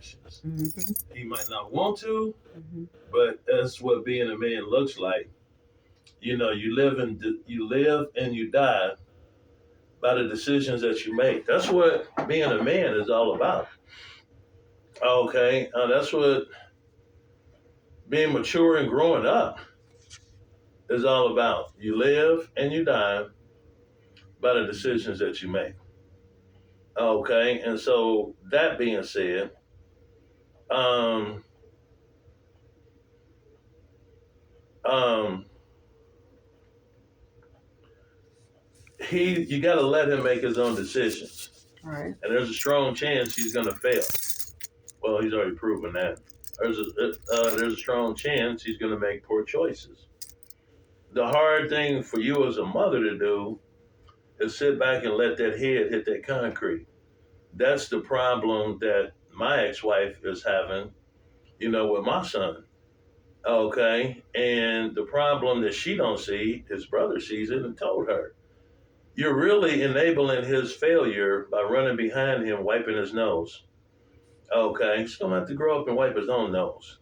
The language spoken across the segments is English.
actions. Mm-hmm. He might not want to, Mm-hmm. but that's what being a man looks like. You know, you live and you die by the decisions that you make. That's what being a man is all about. Okay, that's what being mature and growing up is all about. You live and you die by the decisions that you make. Okay, and so that being said, um, um, you got to let him make his own decisions, All right. and there's a strong chance he's going to fail. Well, he's already proven that. There's a strong chance he's going to make poor choices. The hard thing for you as a mother to do is sit back and let that head hit that concrete. That's the problem that my ex-wife is having, with my son. Okay, and the problem that she don't see, his brother sees it and told her. You're really enabling his failure by running behind him, wiping his nose. Okay, he's gonna have to grow up and wipe his own nose.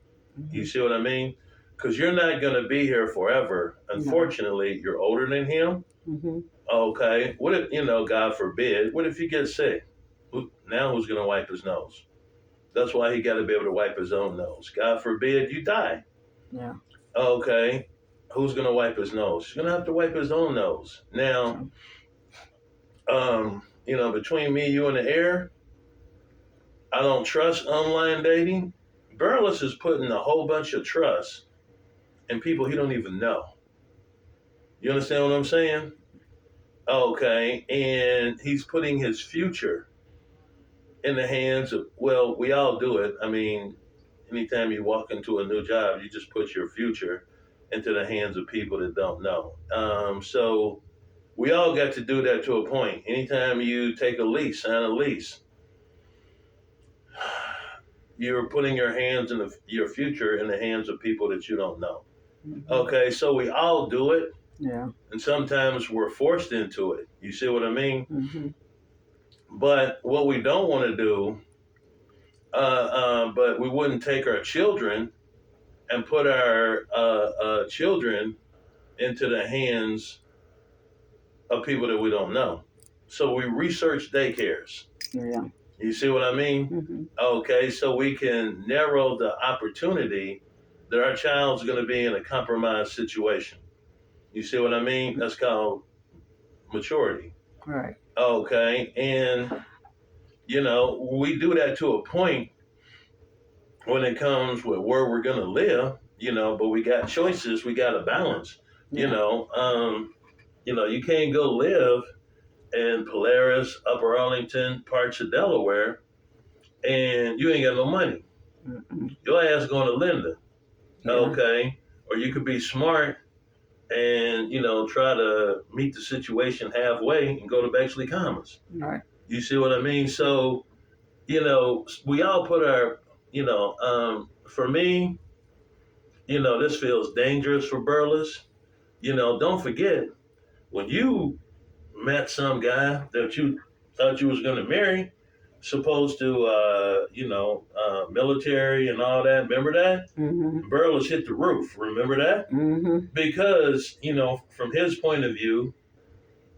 You Mm-hmm. see what I mean? Because you're not gonna be here forever. No. Unfortunately, you're older than him. Mm-hmm. Okay, what if God forbid, what if you get sick? Now who's gonna wipe his nose? That's why he got to be able to wipe his own nose. God forbid you die. Yeah. Okay, who's gonna wipe his nose? He's gonna have to wipe his own nose. Now, True. between me, you, and the air, I don't trust online dating. Burles is putting a whole bunch of trust in people he don't even know. You understand what I'm saying? Okay, and he's putting his future in the hands of, well, we all do it. I mean, anytime you walk into a new job, you just put your future into the hands of people that don't know. So we all got to do that to a point. Anytime you take a lease, sign a lease, you're putting your future in the hands of people that you don't know. Mm-hmm. Okay, so we all do it, Yeah. and sometimes we're forced into it. You see what I mean? Mm-hmm. But what we don't want to do, but we wouldn't take our children and put our children into the hands of people that we don't know. So we research daycares. Yeah. You see what I mean? Mm-hmm. Okay, so we can narrow the opportunity that our child's going to be in a compromised situation. You see what I mean? That's called maturity. All right. Okay, and we do that to a point when it comes with where we're going to live. But we got choices. We got a balance. Yeah. You can't go live in Polaris, Upper Arlington, parts of Delaware, and you ain't got no money. Mm-mm. Your ass going to Linda, Yeah. okay? Or you could be smart and try to meet the situation halfway and go to Bexley Commons. All right. You see what I mean? So we all put our for me, this feels dangerous for Burles. Don't forget when you met some guy that you thought you was going to marry, supposed to, military and all that. Remember that? Mm-hmm. Burles hit the roof. Remember that? Mm-hmm. Because, from his point of view,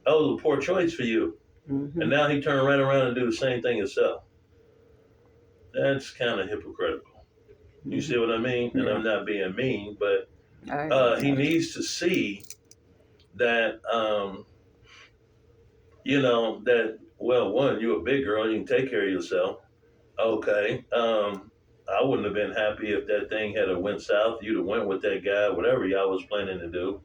that was a poor choice for you. Mm-hmm. And now he turned right around and do the same thing himself. That's kind of hypocritical. You see what I mean? And Yeah. I'm not being mean, but he I needs to see that, that, well, one, you're a big girl, you can take care of yourself. Okay. I wouldn't have been happy if that thing had went south. You'd have went with that guy, whatever y'all was planning to do,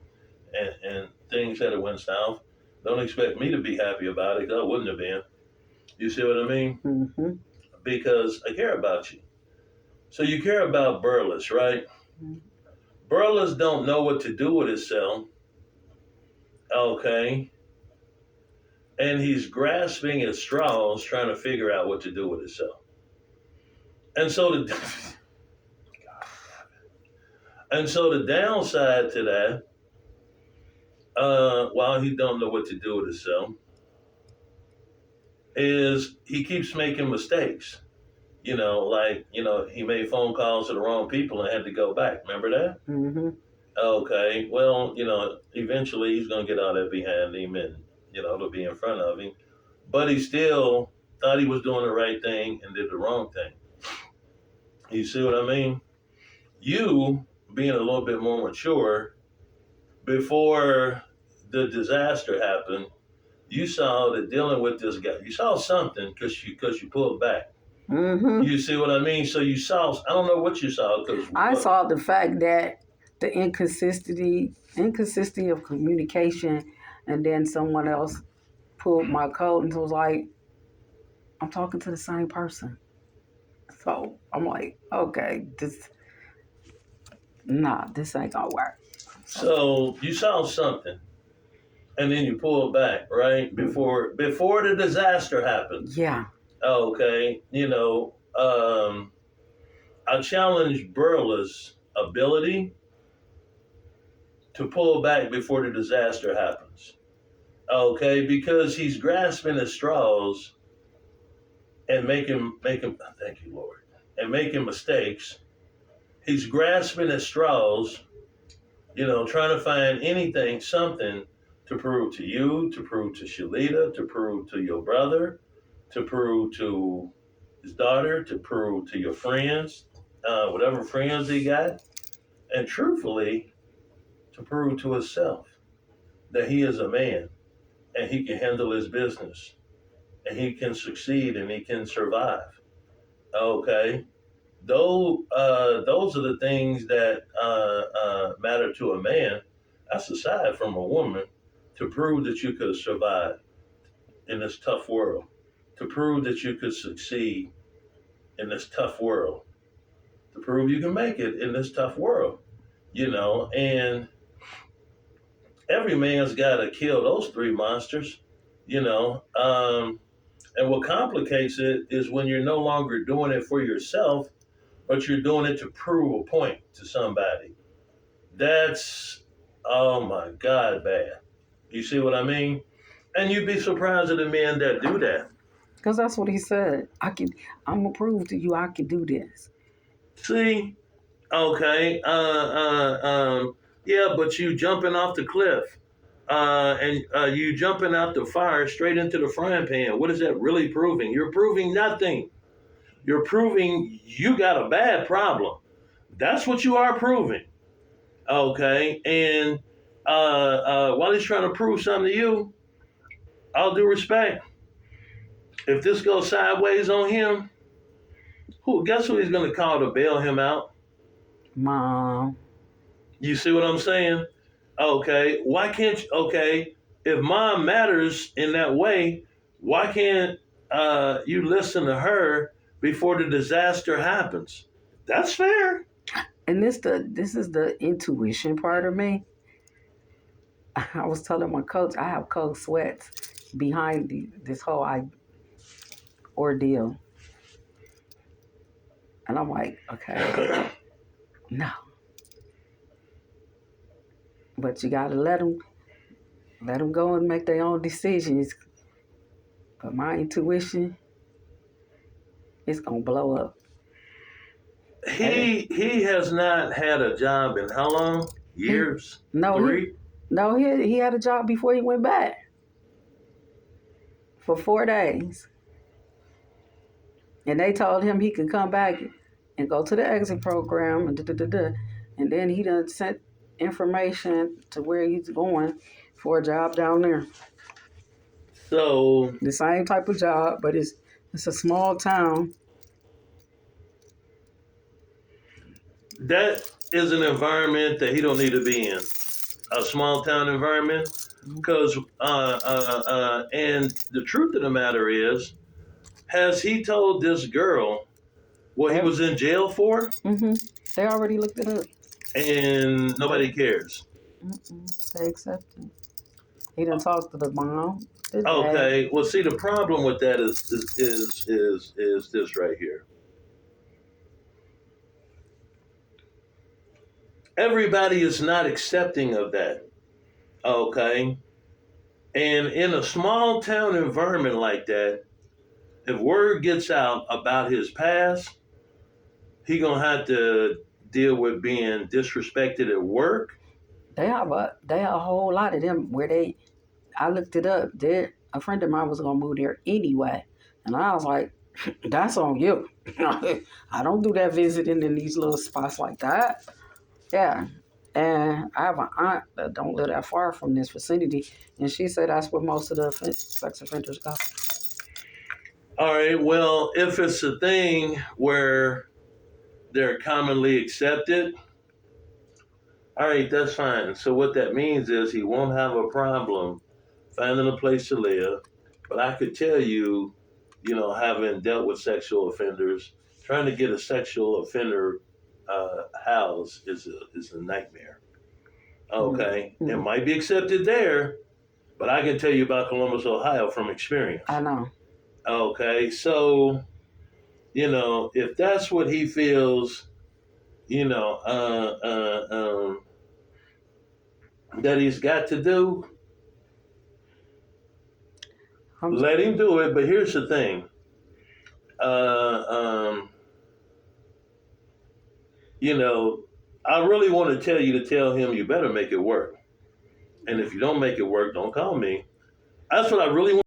and things had went south. Don't expect me to be happy about it, 'cause I wouldn't have been. You see what I mean? Mm-hmm. Because I care about you. So you care about Burles, right? Burles don't know what to do with himself. Okay. And he's grasping at straws, trying to figure out what to do with himself. And so the downside to that, while he don't know what to do with himself, is he keeps making mistakes. He made phone calls to the wrong people and had to go back. Remember that? Mm-hmm. Okay. Well, eventually he's going to get all that behind him and, it'll be in front of him. But he still thought he was doing the right thing and did the wrong thing. You see what I mean? You being a little bit more mature before the disaster happened, you saw that dealing with this guy, you saw something because you pulled back. Mm-hmm. You see what I mean? So you saw, I don't know what you saw. I saw the fact that the inconsistency of communication, and then someone else pulled my coat and was like, I'm talking to the same person. So I'm like, okay, this ain't gonna work. So you saw something, and then you pulled back, right? Before the disaster happened. Yeah. Okay. I challenge Burla's ability to pull back before the disaster happens. Okay, because he's grasping at straws and making thank you, Lord, and making mistakes. He's grasping at straws, trying to find anything, something to prove to you, to prove to Shalita, to prove to your brother, to prove to his daughter, to prove to your friends, whatever friends he got, and truthfully, to prove to himself that he is a man and he can handle his business and he can succeed and he can survive. Okay, those are the things that matter to a man. That's aside from a woman to prove that you could survive in this tough world, to prove that you could succeed in this tough world, to prove you can make it in this tough world, and every man's got to kill those three monsters, and what complicates it is when you're no longer doing it for yourself, but you're doing it to prove a point to somebody. That's, oh my God, bad. You see what I mean? And you'd be surprised at the men that do that. Because that's what he said. I'm gonna prove to you I can do this. See? Okay. Yeah, but you jumping off the cliff. And you jumping out the fire straight into the frying pan. What is that really proving? You're proving nothing. You're proving you got a bad problem. That's what you are proving. Okay. And while he's trying to prove something to you, all due respect, if this goes sideways on him, guess who he's going to call to bail him out? Mom. You see what I'm saying? Okay. Why can't you? Okay. If mom matters in that way, why can't you listen to her before the disaster happens? That's fair. And this is the intuition part of me. I was telling my coach I have cold sweats behind this whole ordeal, and I'm like, okay, no, but you gotta let them go and make their own decisions. But my intuition is gonna blow up. He has not had a job in how long? Years? No, 3? he had a job before he went back for 4 days. And they told him he could come back and go to the exit program and then he done sent information to where he's going for a job down there. So The same type of job, but it's a small town. that is an environment that he don't need to be in. A small town environment. Because and the truth of the matter is, has he told this girl what he was in jail for? Mm-hmm. They already looked it up. And nobody cares. They accepted. He done talked to the mom. Okay. Well, see, the problem with that is this right here. Everybody is not accepting of that. Okay. And in a small town environment like that, if word gets out about his past, he gonna have to deal with being disrespected at work. They have a whole lot of them where I looked it up. A friend of mine was gonna move there anyway, and I was like, "That's on you." I don't do that visiting in these little spots like that. Yeah, and I have an aunt that don't live that far from this vicinity, and she said that's where most of the sex offenders go. All right, well, if it's a thing where they're commonly accepted, all right, that's fine. So what that means is he won't have a problem finding a place to live. But I could tell you, having dealt with sexual offenders, trying to get a sexual offender house is a nightmare. Okay, Mm-hmm. it might be accepted there, but I can tell you about Columbus, Ohio from experience. I know. Okay, so if that's what he feels, you know, that he's got to do, let him do it. But here's the thing. Uh, um, I really want to tell you to tell him you better make it work. And if you don't make it work, don't call me. That's what I really want.